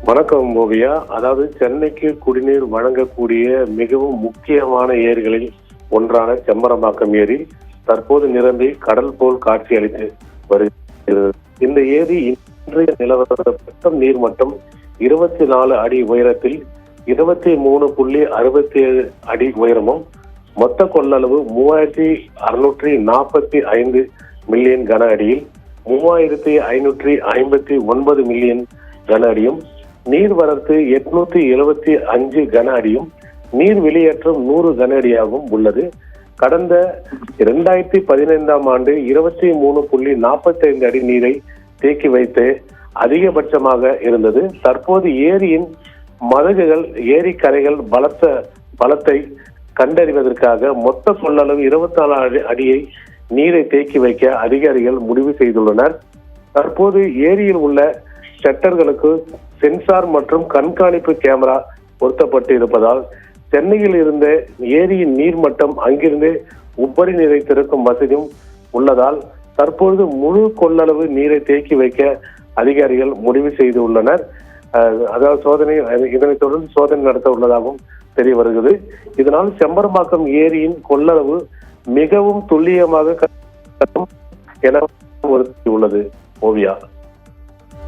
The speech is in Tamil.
வணக்கம் ஓவியா. அதாவது சென்னைக்கு குடிநீர் வழங்கக்கூடிய மிகவும் முக்கியமான ஏரிகளில் ஒன்றான செம்பரம்பாக்கம் ஏரி தற்போது நிரம்பி கடல் போல் காட்சி அளித்து வருகிறது. இந்த ஏரி இன்றைய நிலவர நீர்மட்டம் 24 அடி உயரத்தில் 23.67 அடி உயரமும் மொத்த கொள்ளளவு 3645 மில்லியன் கன அடியில் 3559 மில்லியன் கன அடியும், நீர்வரத்து 875 கன அடியும், நீர் வெளியேற்றம் 100 கன அடியாகவும் உள்ளது. கடந்த 2015ஆம் ஆண்டு 23.45 அடி நீரை தேக்கி வைத்து அதிகபட்சமாக இருந்தது. தற்போது ஏரியின் மதகுகள் ஏரி கரைகள் பலத்தை கண்டறிவதற்காக மொத்த கொள்ளளவு 24 அடியை நீரை தேக்கி வைக்க அதிகாரிகள் முடிவு செய்துள்ளனர். தற்போது ஏரியில் உள்ள ஷட்டர்களுக்கு சென்சார் மற்றும் கண்காணிப்பு கேமரா பொருத்தப்பட்டு இருப்பதால் சென்னையில் இருந்த ஏரியின் நீர்மட்டம் அங்கிருந்து உபரி நீரை திறக்கும் வசதியும் உள்ளதால் தற்பொழுது முழு கொள்ளளவு நீரை தேக்கி வைக்க அதிகாரிகள் முடிவு செய்துள்ளனர். அதாவது இதனைத் தொடர்ந்து சோதனை நடத்த உள்ளதாகவும் தெரிய வருகிறது. இதனால் செம்பரம்பாக்கம் ஏரியின் கொள்ளளவு மிகவும் துல்லியமாக என உள்ளது. ஓவியா.